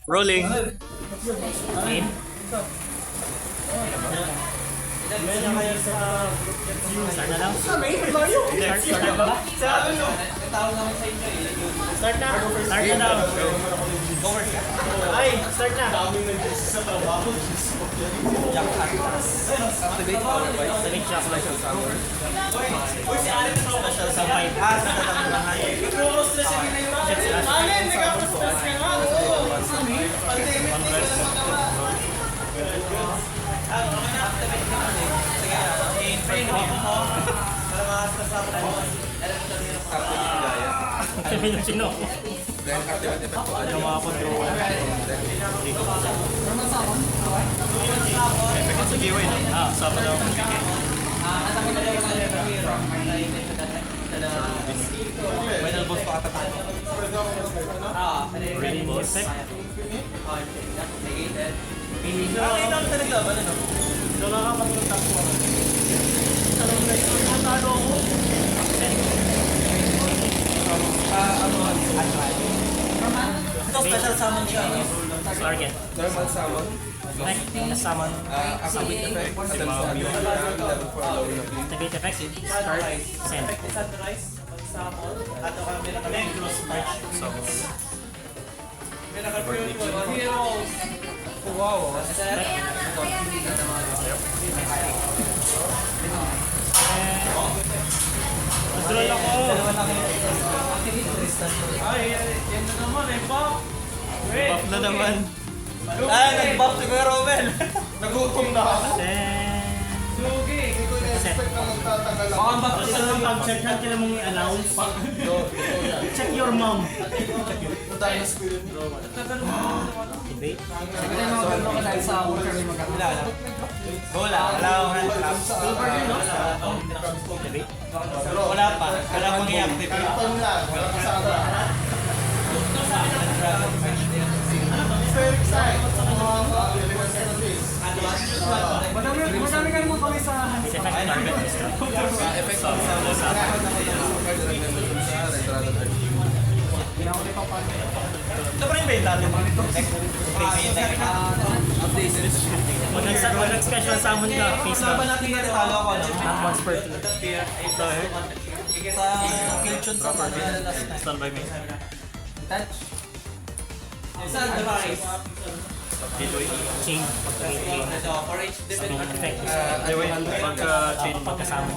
Rolling. In. Start na lang. Start na ba? Start na. Start na daw. Ay, start na. Activate power by Activate shock. special power. Special sa 5. Sino? Then activate effect po. Ano mga control? Effect sa giveaway, no? Sama daw. Final boss pa katapat. Rainbow effect. Ito special summon siya. Target. Normal summon. Ay, summon. Activate effect. Attack sa level 4 low na beam. Activate effect. Start. Send. Wow. Control ako. Buff na naman. Ay, nag-buff si Kuya Romel. Nagutom na ako. Set. Baka buff Isa lang pag-check yan, kailan mong i-announce. Check your mom. Debate. Wala akong hand trap. Debate. Wala pa. Wala pang i-activate. Effect target. Effect sa ito pa rin ba yung dati mo? Pag nag-special summon ka, face Saan ba ka. natin natalo ako? Not once per turn. Sa Kilchun sa last night. Stand by me. Saan device? Gateway. Chain. Pag-chain. For each Anong effect? Gateway. Pagka-chain. Pagkasama.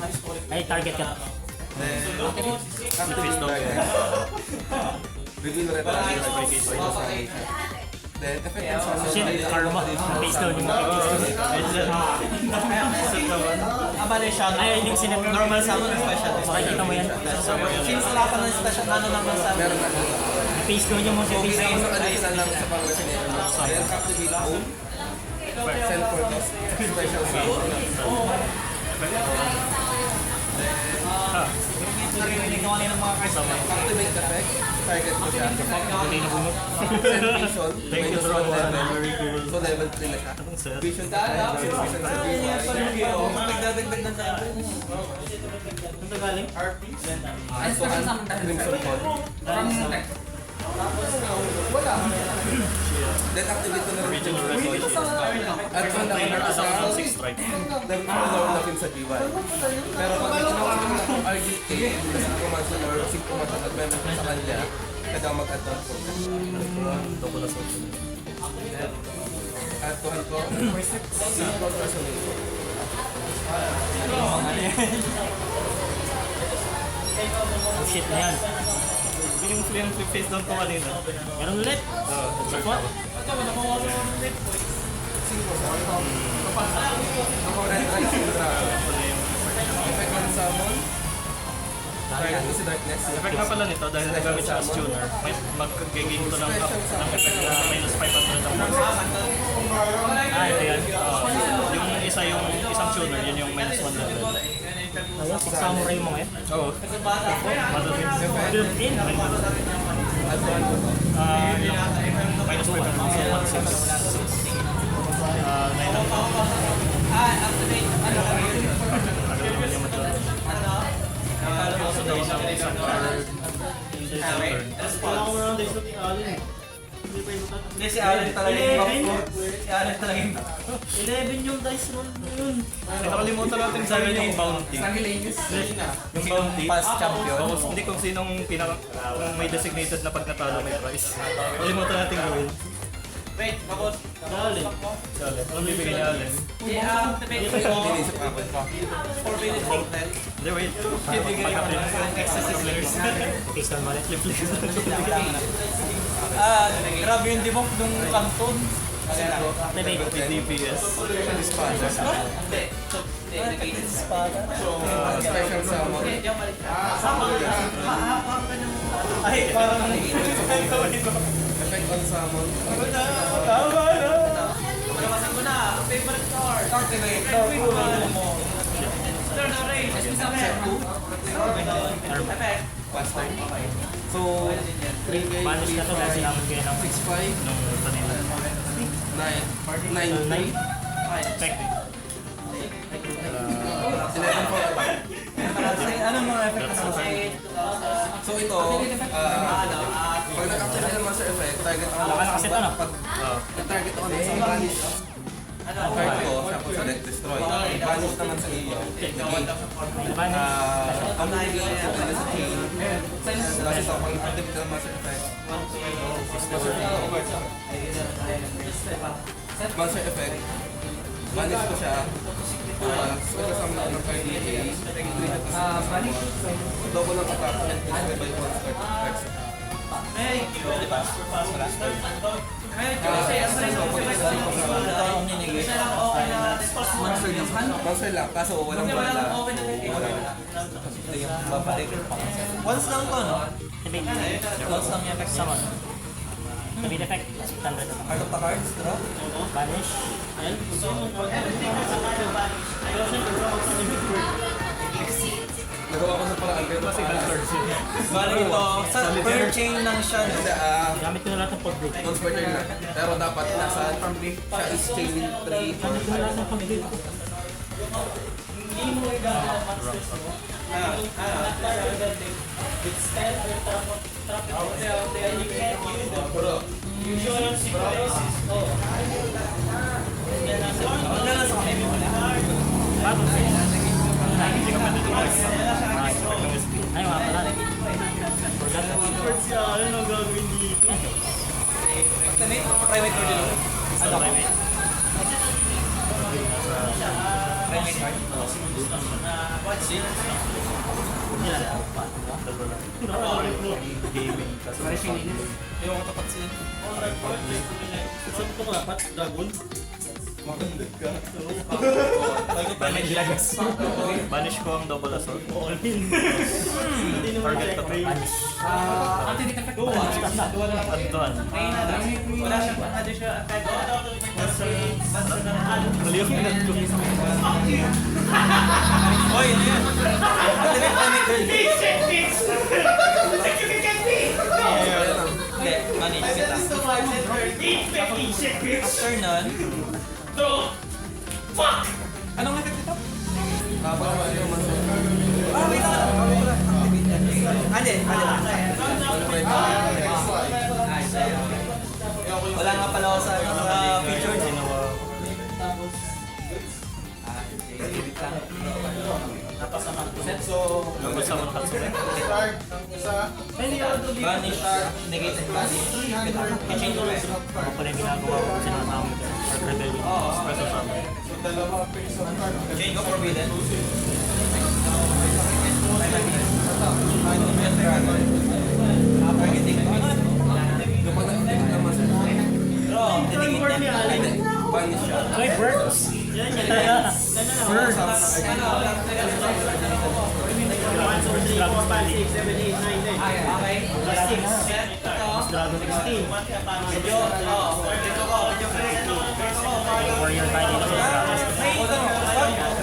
Ay, target ka. Face down. Reveal red then effect and summon. Shit, karma. Face down yung Abale siya. Ay, yung sinip. Normal summon or special? Makikita mo yan. Since wala pa ng special, ano naman sa... Meron na. Face down yung mga face down. Isang additional lang sa pang-version niya. Then activate home. Send for this special summon. Narinig ko kanina mga kasama. Activate effect. Target ko siya. Hindi na bunot. Send vision. Thank you, Minus Ron. 1 level. Very cool. So level 3 na siya. Sir. Vision to 5. Vision sa V5. Nagdadagdag ng tayo. Ano galing? Ay, so Crimson Call. Then activate ko na rin. Regional resolution. At so na Isang sa 6 strike. then follow na sa B1. Pero pag ito na RGT, command or sync command at meron ko sa kanya, kaya mag-add-on po. Double assault. At tuhan ko, simple resolution. Oh shit na yan. Yung face down ko kanina. Meron ulit. Sa what? Ako red red Syndra. Effect ng summon. Target ko si Darkness. Effect nga pala nito dahil nagamit siya as tuner. Mag-gain to ng effect na minus 500 ang force. Ah, ito yan. Yung isang tuner, yun yung minus 1 level. Ayun, si samurai mo ngayon. Oo. Built in. At tuhan ko. Minus 500. So 1, 6. 9. Hindi, Hindi si Allen talaga yung buff 11? ko. Si Allen talaga yung 11 yung dice roll na yun. Nakalimutan natin sabi yung bounty. Yung bounty. past champion. Oo, hindi kung sinong kung may designated na pag natalo may prize. Nakalimutan natin gawin. Dali. Ang bibigyan niya Allen. Inisip ako. Hindi, wait. Pagka-flip. Excessive players. Pistol mo ulit. Flip. Grabe yung debunk nung kanton. Activate. May DPS. Special summon. Ay, parang Effect on summon. Nalabasan ko na. Favorite card. Cultivate. Card mo. Turn on range. Effect. Past time. So, 3 Banish na to kasi namin kayo ng 6-5, nung kanina. 9-3. Effective. 11 for attack. Anong mga effect na sa So ito, pag nag-activate ng Master Effect, target ako Wala ka kasi ito, no? pag target ako ng isang banish card ko, tapos sa deck destroy. Banish naman sa iyo. Banish. Ang nagiging ko na sa chain, kasi sa pag activate ng Master Effect, Master Effect, banish ko siya, so kasama ko ng card DA, double ang attack and destroy by 1 card. Monster lang, kaso walang wala. Once lang to, no? Activate. Once lang yung effect. Summon. Activate effect. 600. Art of the cards, draw. Banish. Nagawa ko ng paraan pero kasi Bali ito, sa per chain lang siya. No? Gamit ko na lahat ng pag-break. once per turn lang. Pero dapat nasa siya is chain 3. Gamit ko na lahat ng pag-break. Ay, mga pala. Forgot. Activate, private card dito. Ano ko? Private card. Gaming. Yung tapat sila. Saan ko dapat? Dragon? Banish ko ang double assault. All in. Target ko. Activate effect ko. Antuan. Wala siyang additional effect. Mali yung minat ko. Oy, ano yan? Activate private card. Hindi, manage kita. After nun, anong effect ito? Tapos naman yung Master Wait lang. Ade. Wala nga pala ako sa feature. Nabasa mo Hatsune. Banish, negated banish. I-change ko rin. Ako pala yung ginagawa ko kasi nakasama ko. Art Rebellion. Special summon. Change ko forbidden. Targeting. Kapag nag-activate ng Master Effect, Draw, titigit niya. banish siya. Ay, birds! Birds! Dragon Valley. Mas Dragon XP. Warrior Valley na siya.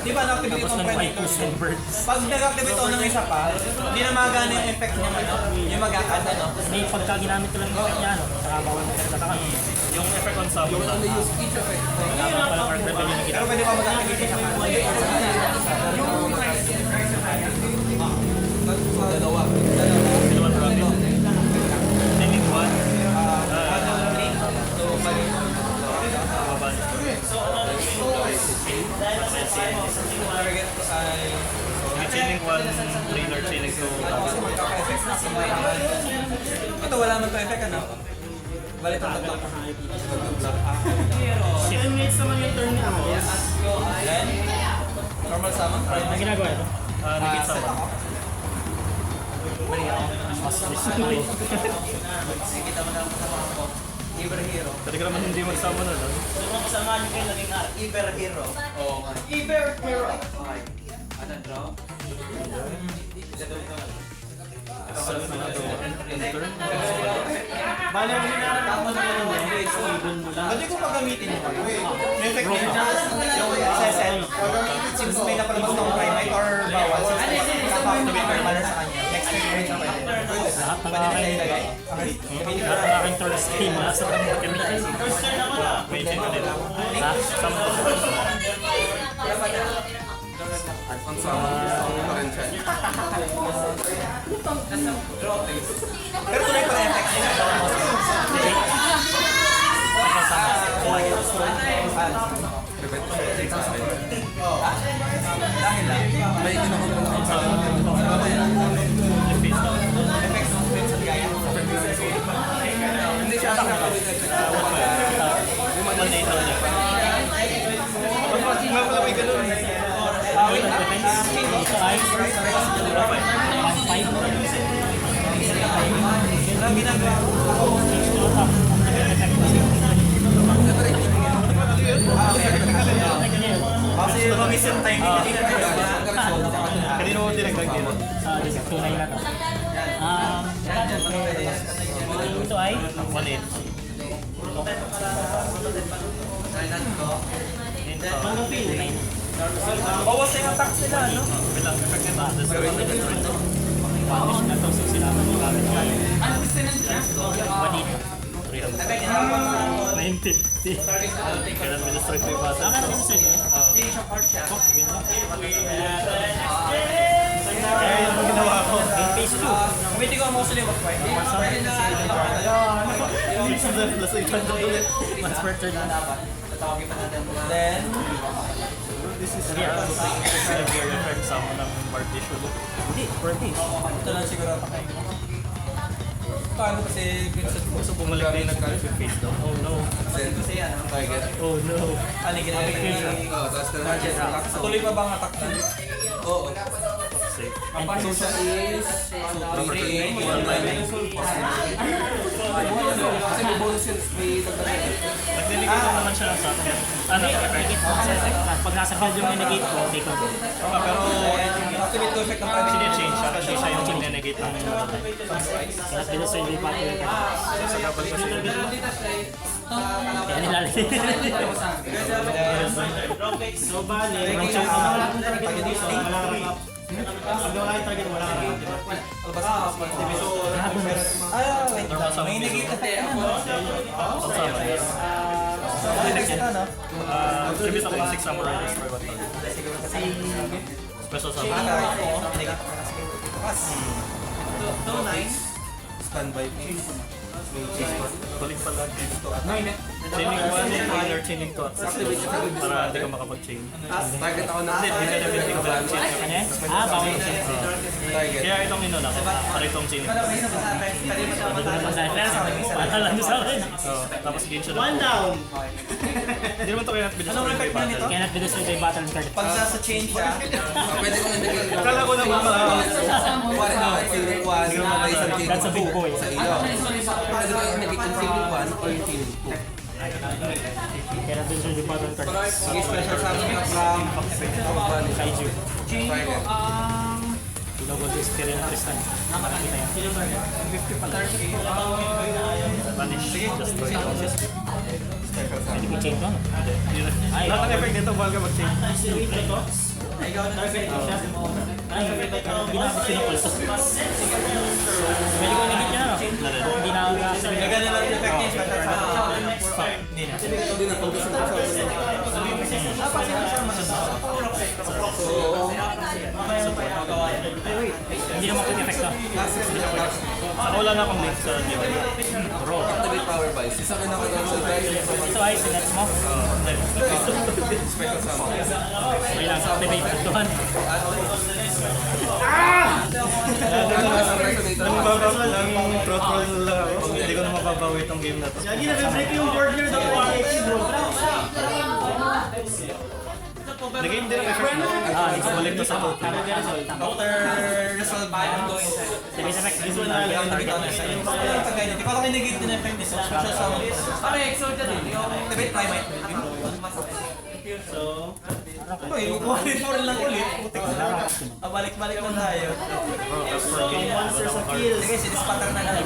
Di ba na-activate Tapos itong ng private White Goose and Birds. Pag nag-activate ako ng isa pa, hindi na magana yung effect niya, ano? Yung mag-add, ano? Hindi, pagka ginamit ko lang yung effect niya, ano, saka bawal mo sa takan. Yung effect on summon. Only use each effect. Tama palang Art Rebellion na Pero ginamit. pwede pa mag-activate isa pa. Dalawa. Dalawang rapid. Timing 1. Target ko ay... May chaining 1, trailer chaining 2. Kasi magkaka-effect na si Mike. Ito wala man pa-effect ano? Balik ang tatlo. 10 minutes naman yung turn ko. Then, normal summon. Ang ginagawa ito? Nagit sa one. Mas discipline. Nakikita mo na ang kasama ko. Iber Hero. Pwede ka naman hindi magsama na doon. Kung kasama nyo kayo naging Iber Hero. Oo. Iber Hero. Okay. Ano, draw? Bale, ang ginagawa na yun, pwede ko pagamitin mo. May effect din yung SSL. Since may napalabas ng primate or bawal, kaka-activate or banner sa kanya. Next time rin siya pwede. Lahat ng Pwede na aking ilagay. lahat ng aking turns team nasa kami. May chain ka nila. Ha? Ang sama pa rin siya. Pero tuloy pa rin effect niya. Prevent sa akin. Dahil lang. May kinukuha ko sa Effects ng friends at gaya. Hindi siya nakakawin effect. Nga pala may ganun. Ang ginagawa ko. Kasi mamiss yung timing na Kanino mo dinagdag dito? Tunay na to. Ito ay 1-8. tunay na. bawas na yung attacks nila, no? Bilang effect nito. Punish na to sa sila ng gamit natin. Juanito. 950. Kailan may destroy ko yung basa. Saka naman sir. Kaya yun ang ginawa ko. Game phase 2. Committee ko mostly was white. Plus 800 ulit. Once per turn lang. Then, Severe effect sa mga ng partition. Hindi, per piece. ito lang siguro ang pakain ko. Paano kasi Gusto bumalik na yung nag-face down. Oh no. kasi yan, ang Target. Oh no. ano yung ginagawa? Oo, tapos ka na relax. Tuloy pa ba ang attack na? Oo. Safe. Ang pasok siya is 3 kasi may bonus yun. May dagdag. Nag-delegate naman siya sa akin. Ano? Pag nasa field yung negate ko, take ko. Pero Activate ko effect ng primate. sinechange siya kasi siya yung negate ng Kaya pila sa hindi pati. sa dapat pa siya. Kaya nilalagay. So bali, ang chance ko na target dito, wala ka rank up. Pag wala yung target, wala ka rank up. Wait lang. May negate na tayo ako. Sama niya. Tribute ako ng 6 samurai destroy what target. Special summon. Standby please. Tulig pala dito. Chaining 1, trailer chaining 2 at 6. Para hindi ka makapag-chain. Target ako na. Hindi ka na hindi ka pala chain. Kanya? Bawal na siya. Target. Kaya itong inuna ko. Para itong chaining. Para lang sa akin. Tapos game siya. One down! Hindi naman ito kaya natin Anong effect na nito? Cannot be destroyed by battle card. Pag nasa change siya, Pwede kong ibigay. Akala ko naman Kuwari na, feeling 1, may isang feeling That's a big 2 boy. sa iyo. Pwede ko yung naging feeling 1 or yung feeling 2. Cannot be destroyed by battle card. sige special summon ka from Kaiju. Target. Logo this Tyrion Tristan. Nakakita yan. 50 pa 30. vanish. Destroy. Pwede ko chain ko. Ay, Lahat ng effect nito, mahal ka mag-chain. Ikaw na target ko siya. Ay, ginamit ko ng pulso. Pwede ko nagit niya, no? Hindi na ako nakasabi. Ganun lang yung effect niya, special summon. Hindi na. Ito din ang focus ng Hindi naman pwede effect to. Ako wala na akong link sa game. Activate power buys. Isa ka na ko doon sa guys. to ice, sinets mo. Special summon. Okay lang, activate ito. Ang protocol lang ako. Hindi ko na mababawi itong game na to. Lagi na-break yung board niya daw ay bro. Nag-game din ang effect mo. Balik to sa total. After resolve I'm going to... Sabi sa next This one na lang ang bitaw na sa'yo. Hindi ko lang kinigit din effect ni Social Summon. Activate Primate. So... Ano yung 1-4 lang ulit? Balik-balik lang tayo. Monster sa field. Sige, sinispatter na lang.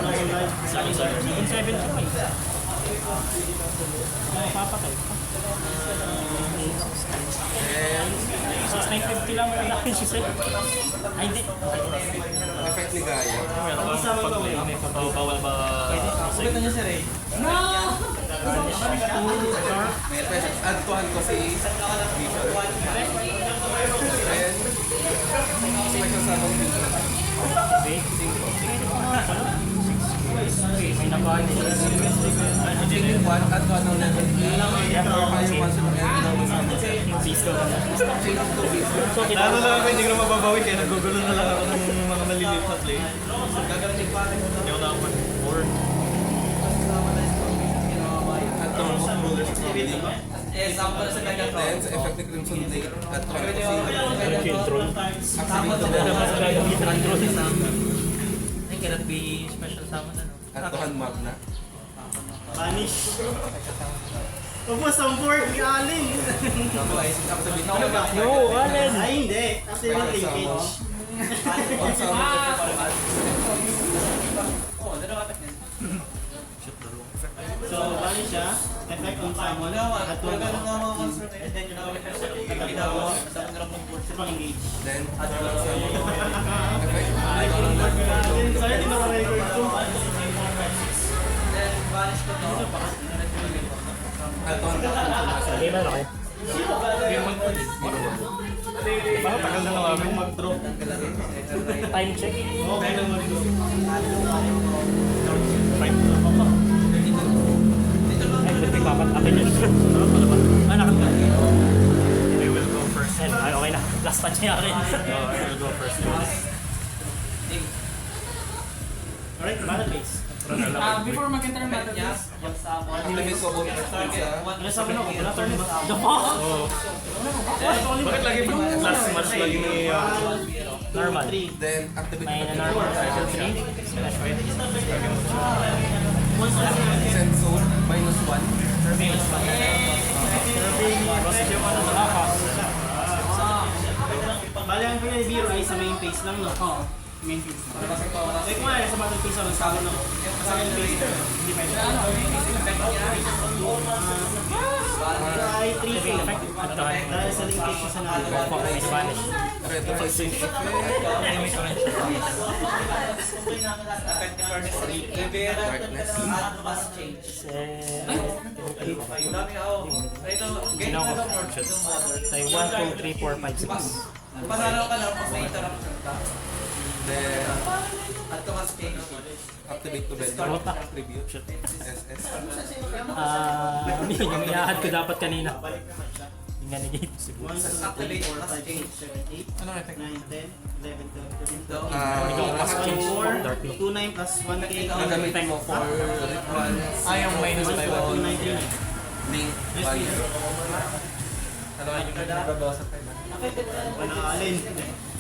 Sorry, 7 to 5. Mapapatay. 6,950 lang ang akin siya sa'yo. Ay, hindi. Effect ni Gaia. Meron ba pag may bawal ba? Ulit na niya si Ray. Adtuhan ko si Bishop. Then, special summon Bishop. May nabahan siya. Jing 1, adtuhan ng level 3. Fire monster and normal summon. Yung beast ko. Change to Bishop. So, Lalo lang ako, hindi ko na mababawi kaya nagugulo na lang ako ng mga maliliit na play. Hindi ako nakapag-board. Adtuhan mo rulers from Link. Yes, sample sa Gagatron. Then, sa effect ni Crimson Blade, adtuhan ko si control. Activate to It cannot be special summon na. Adtuhan Magna. Vanish. Tapos ang board ni Alin. Tapos, activate to No, Allen! Ay hindi. Activate linkage. All summon. So, vanish siya. Effect on summon. At wag na and then engage. Then, adtuhan summon. Effect. Sorry, hindi na-record ko. Adtuhan ko. Game na kayo. Parang tagal na namin mag-draw. Time check. Okay lang mag-go. Ay, ba't may papat? Akin yun. Nakakita. I will go first. Ay, okay na. Last punch niya akin. I will go first. Alright, battle base. Before mag-enter ng battle base, Ang limit ko both sa Ano sabi na ako? Wala turn ba? Bakit lagi pag last match lagi ni... Normal. then activate May the na normal. Cycle 3. send zone -1. Bali ang kanya ni Biro ay sa main phase lang, no? Oo. Main phase. Like kung nga, sa battle phase ako, sabi na sa main phase. Hindi pa yun. Ay, 3 phase. Dahil sa linkage sa natin. May Spanish. Red Rising effect. Darkness. Sino ko? Ay, 1, 2, 3, 4, 5, 6. Pasaraw ka lang pag may interruption ka. Then At tumas kayo. activate to bed. Rota. Tribute. SS. Yung iahad ko dapat kanina. Yung negate. 1, 2, 3, 4, 5, 6, 7, 8, Ano effect? 9, 10, 11, 12, 13, 14. Lahat Change. Four, Dark Blue. 2, 9 plus 1K. Nagamit mo for rituals. Yung minus 1, 2, 9, 3, 9. Link. Fire. Ano yung nagbabawas sa time? Panaalin.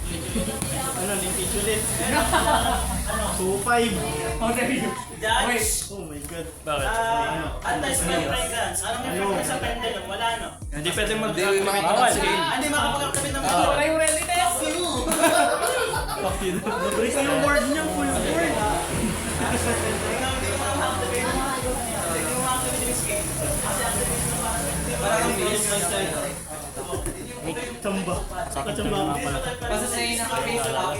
Ano, linkage ulit. 2, 5. Judge! Oh my god. Bakit? Anti-spell fragrance. Anong effect sa pendulum? Wala, no? Hindi pwede mag... Hindi yung makakapag-scale. Hindi makapagkakabit ng mga priority test! Break yung board niya, full board. Parang bilis lang style. Chamba. Chamba. Basta sa inyo naka-face lock.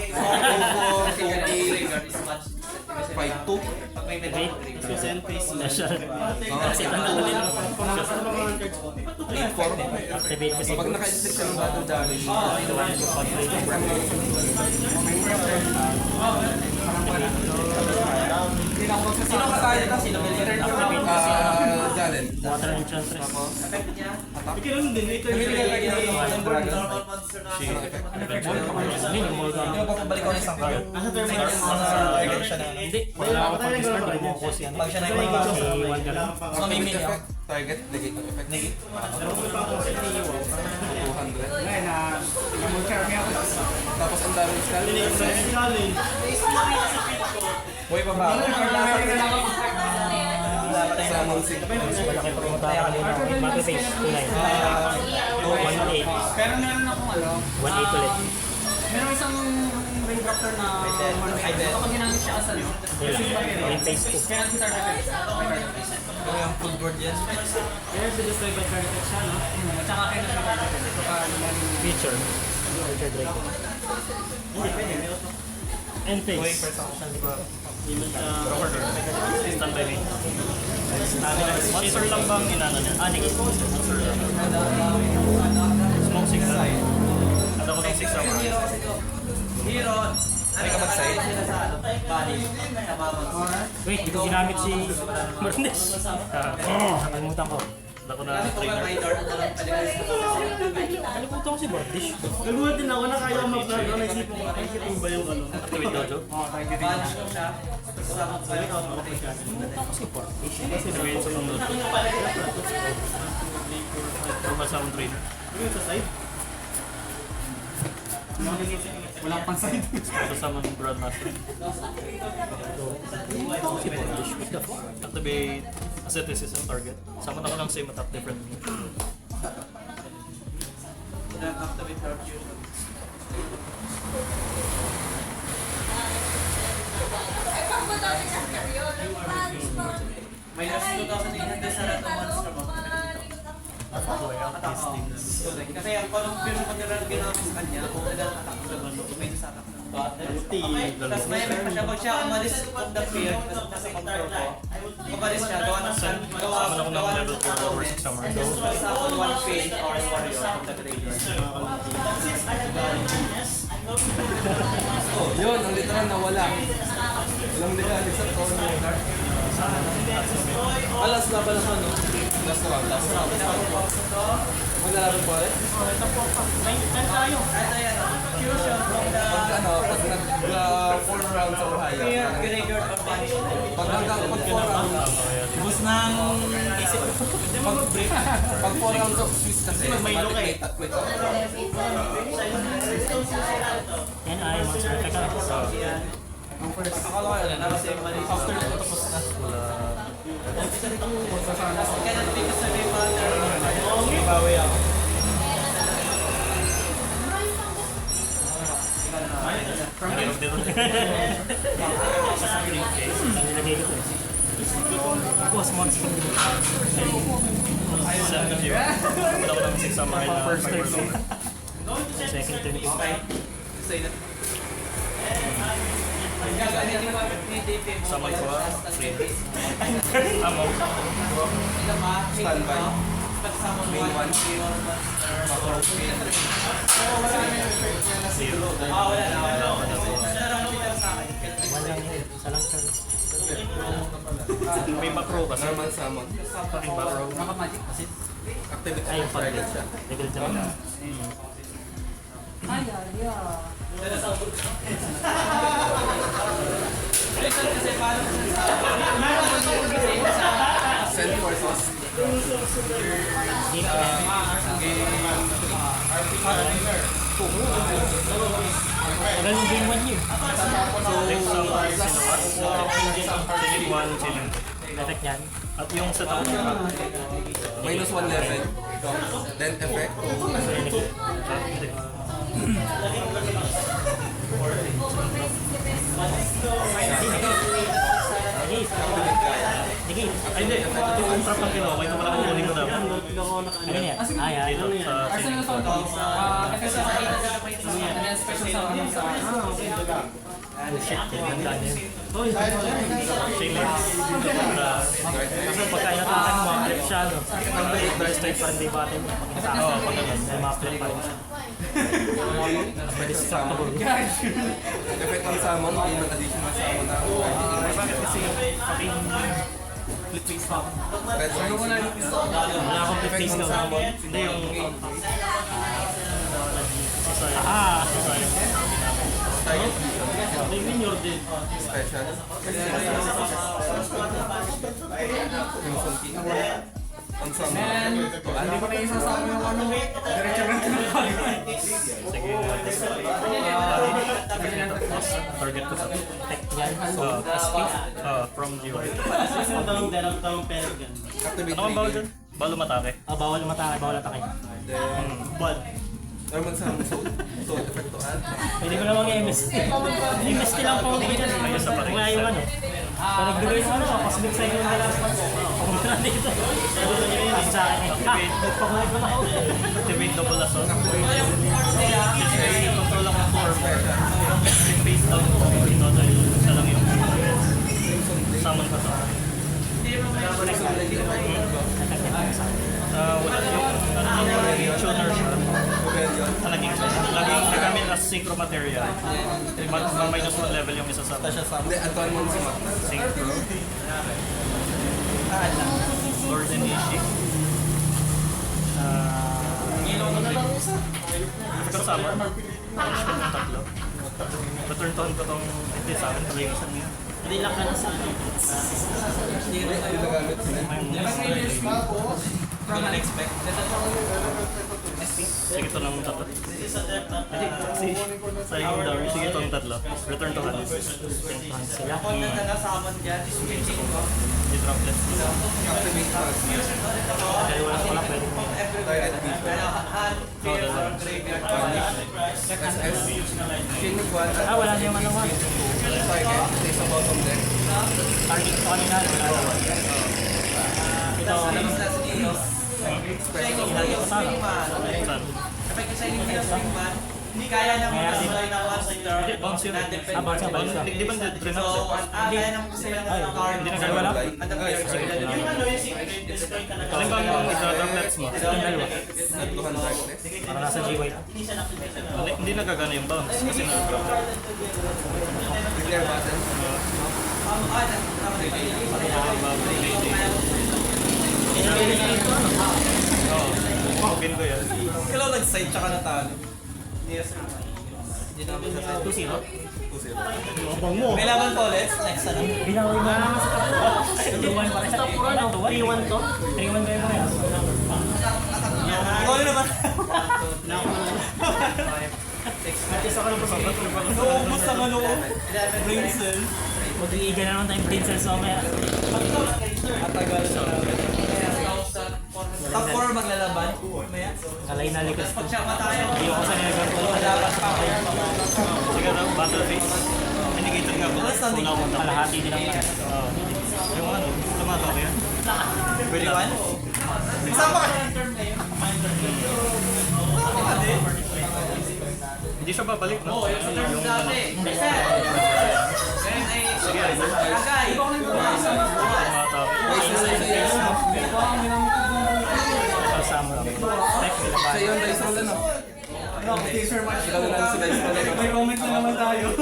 5-2. Pag may Wait. Send face. Special. Kasi ano ko din. Activate ko si Pag naka-inflict siya ng battle damage, Sino kasali ka? Sino may challenge. Water Enchantress. Ikaw lang din, later Hindi, yung mga Hindi mo papabalik ko ng isang card. Nasa terminal yung Trigger siya na ano. Hindi, wala ako pag-discard. Gumawa ko si ano. Pag siya na yung mga Si Wanda lang. So, may mini Effect, target, negate ang effect. 200. Tapos ang daming spell. Boy pa ba? Summon sig. Malaki pa pumunta ako kanina. Battle phase, 2-9. 1-8. Pero meron akong 1-8 ulit. meron isang ring doctor na kapag ginamit siya as ano. Yun lang. Yung phase 2. Kaya kita effect siya. Yung yung full board yan. Kaya sa destroy by card effect siya, no? At saka kayo nag-card effect. Ito pa Feature. Feature Draco. End phase. Standby rin. Chaser lang bang inano niya? Negate. Chaser lang. Smoke 6 lang. Ada ko ng 6 sa mga. May ka mag-side? Wait, di ko ginamit si Bernes. Nakalimutan ko. Ada ko na trigger. Nakalimutan ko si Bernes. Nagulat din ako na kaya mag-card. Naisipin ba yung ano? Activate dojo. Activate sa pang dojo. Profile summon trade. Yung sa side? Walang pang side. Profile summon Broadmaster. Activate asceticism target. Summon ako ng same attack different. Minus 2,800 sa lahat ng monster mo. Kasi ang confirm ko nila ginamit sa kanya, kung nag-attack sa bando, may sa attack ng okay, tapos may pa siya, pag siya umalis from the field, nasa control ko, umalis siya, gawa ng Summon ako ng level 4 over 6 summer. sa one field or warrior from the graveyard. Yun, ang literal na wala. Walang legal except for Alas na pala sa ano? last round. Maglalaban po ulit? Pag ano, pag nag 4 rounds or higher. Graveyard or punishment. Pag hanggang pag 4 rounds, Bus ng isip. pag 4 rounds of Swiss kasi, automatic at quit. Yan ay monster effect. Akala ko yun. After ito tapos na. Kaya natin sa may mother. Bawi ako. Meron dito. Ang nilagay ko eh. Boss monster. Send ka here. Wala ko ng 6 summer na First fiber turn. long. Second turn. Summon ko 3. Amo. Standby. Main 1. Zero. One lang yun. Isa lang turn. May macro kasi. Normal summon. Fucking macro. Activate Ay, ang target siya. Legal jump. Send forces. Tagal yung game 1 yun. Next summer is Select 1 chilling. Effect yan. At yung setup niya. Minus 1 level. Then effect. Negate. Ay hindi. Ito yung trap ang ginawa. Ito pala kukunin ko na. Ano yan? Ay, ay. Dito sa chilling. Oh shit. Ganda niya. Chilling. Kasi pagka inatakan mo, flip siya, no? First strike pa rin di bate mo. Oo, pag ganun. Dahil ma-flip pa rin siya. Pwede sa summon. Effect ang summon. May additional summon na. Bakit kasi fucking Flip face pa. Red Rising. Wala akong flip face ka. Hindi yung... Ah! Target Vision. May minor din. Special. Crimson King. Ensemble. Hindi ko na isasama yung ano. Diretso-diretso na tayo. Sige. Target ko sa tech. Yan. SP. From G1. Ang dalawang pelican. Captivate Ano ang bawal dyan? Balo matake. Bawal matake, bawal atake. Then, Ball. normal sa Soul effect to add. Pwede ko namang i-MST. MST lang po ako ganyan. Kaya yung ano. Pag nagbigay ng ano, pasbig sa inyo yung dalawang papunta na dito. Ang sa akin eh. Nagpakulit na ako. Activate double assault. Control lang ang form. Face down ko. Ito dahil isa lang yung summon ko to. Wala yung tuner siya. Rebellion. Laging nagamit as synchro material. Minus 1 level yung isa sa Hindi, Anton mo si Magna. synchro. Lord and Ishi. Siguro summer. Finish ko yung tatlo. Return to ko tong hindi sa akin tuloy yung isang yun. Hindi lang ka na sa ano. Ginagamit sila. From unexpect. Sige ito ng tatlo. Sayang yung dami. Sige ito ng tatlo. Return to hand. Sila. Kung nagkakasama dyan, is switching ko. I-droplets. Captivate Plus. Kaya wala pwede mo. Target Vision. Hand, field, or graveyard. SS. Clinic 1. Ah, wala niyang ano man. Target. Stay sa bottom deck. Target ko kanina. Wala naman. Ito, Tapos na sa Neo. Shining Neo Swing Man. Saan? Kapag yung Shining Neo Swing Man, hindi kaya nang magkasulay na one turn. Bounce yun. Na-depend. bounce yan, bounce yan. Di ba So, kaya nang sila ng card. Hindi na kaya wala? Yung ano yung secret, destroy ka na. Alin ba ang droplets mo? Yung dalawa. Nagluhan darkness. Para nasa G-Way. Hindi nagagana yung bounce kasi na-drop. Declare battle. Oo. Pin ko yan. Kailan nag-side tsaka natalo? 2-0. Abang mo. May laban pa ulit. Next ano? Binawi mo naman sa tapo. 3-1 pa rin. 3-1 to? 3-1 kayo pa rin. Ikaw naman. Naubos ang ano ko. Brain cell. Mag-iiga na naman tayong brain cells mamaya. Matagal siya. Top 4 maglalaban. Maya. Kalay na likas ko. Pag siya matayo, Hindi ako sa nagagawa. Madapat pa ako. Siguro, battle phase. Indicator nga ba? Kung nakunta. Kalahati din ang Oo. Yung ano, tumatak yan. Wait lang. Isama ka. Hindi siya babalik, no? Yung dati. sige, Agay. tumatak. kasama lang. Sa iyo, Dice Roll ano? Teaser match. Ikaw na lang si Dice Roll ano? May comment na naman tayo.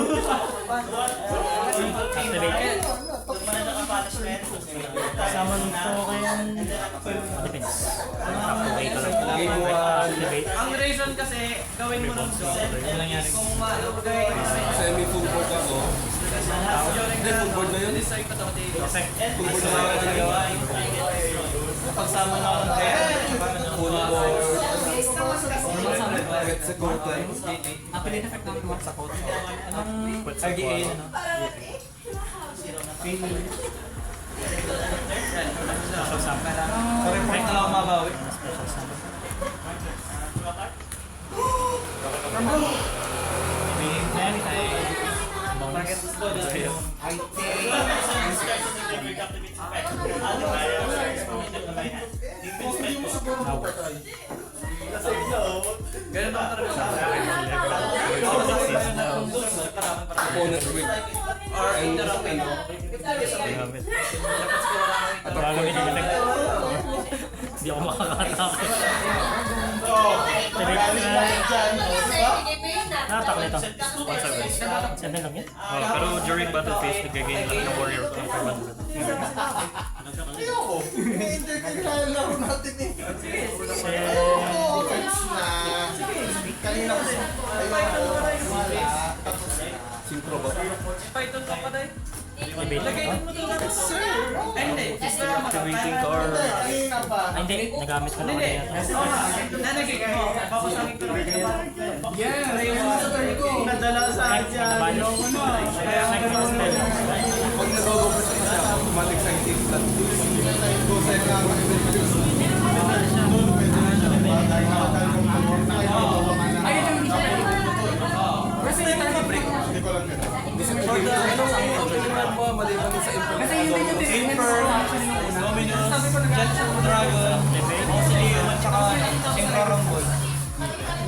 Activate. Kasama nito kayang defense. Activate ka lang. Game 1. Activate. Ang reason kasi, gawin mo nun so, kung ano, gawin Semi-full board ako. Hindi, full board na yun. Full board na ako. Pagsama na ako ng kaya. Full board. Get sa Gorton. Appellate effect ng tumak sa code. Anong Put sa RDA? kuwan. Ano? Sorry, point na lang ako mabawi. Ganun ba talaga sa Opponent weak. or interrupting? Gamit. Gagawin yung effect. Hindi ako makakatake. Nakatak nito. 1-7. 7 lang yan. Pero during battle phase, nag-gain lang ng warrior ko ng 500. Ayoko. Hindi ko laro natin eh. Ayoko. Gets na. Kanina ko wala. Synchro ba? Python ka pa dahil. Debate. Lagay mo ito lang. Ay, hindi. Activating ka or Kanina pa. Ay, hindi. Nagamit ko na Hindi. kanina. Nanagay mo. Papasangin ko lang. Nadala sa akin siya. Ayoko na. Nag-spell. Pag nag-overstate siya, automatic sa team plan. Kasi yung break. Hindi ko lang yun. Anong mo maliban sa Imper, Dominus, Jet Dragon, Auxilium, at saka Synchro Rumble.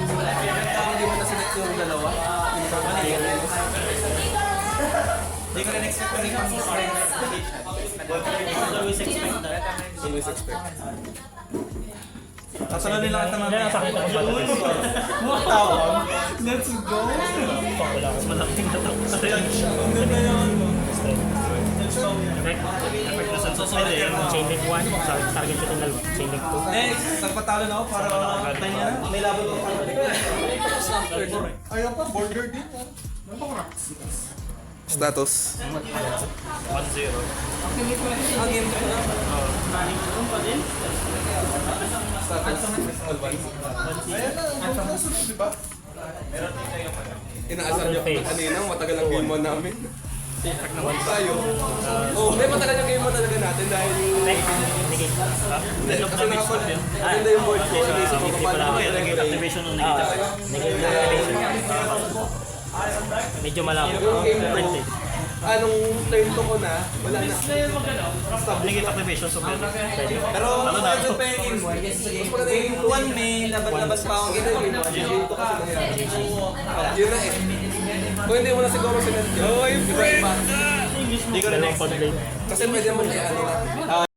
Hindi mo na select yung dalawa. Hindi ko rin expect na rin pang Always expect that. Always expect. Kasunod nila kita Hindi, nasakit ako sa batas. tawag. Let's go! Wala akong malaking natapos. Chain link 1, target ko din dalawa. Chain link 2. Next, nagpatalo na ako para kanya. May laban ko para. Ayaw pa, border din. Status. 1-0. Ayan na, kasunod, di ba? Inaasar niyo kami kanina, matagal ang game mode namin. Tayo. Oh, may matagal yung game mode talaga natin dahil kasi nakapag maganda yung board ko. Inisip ko Hindi paano pala ko ako i-regulate. Activation ng negative. negative activation. Medyo malabo. Printed. Anong turn to ko na, wala na. Negative activation, so pwede. Pero Talo na. medyo pa yung game 1 kasi sa game 1 may laban-laban pa akong game 1. Yun na eh. Kung hindi mo na siguro sinadya. Oh, Hindi ko rin Dalawang expect. pod blade. Kasi pwede mo na i-ano na.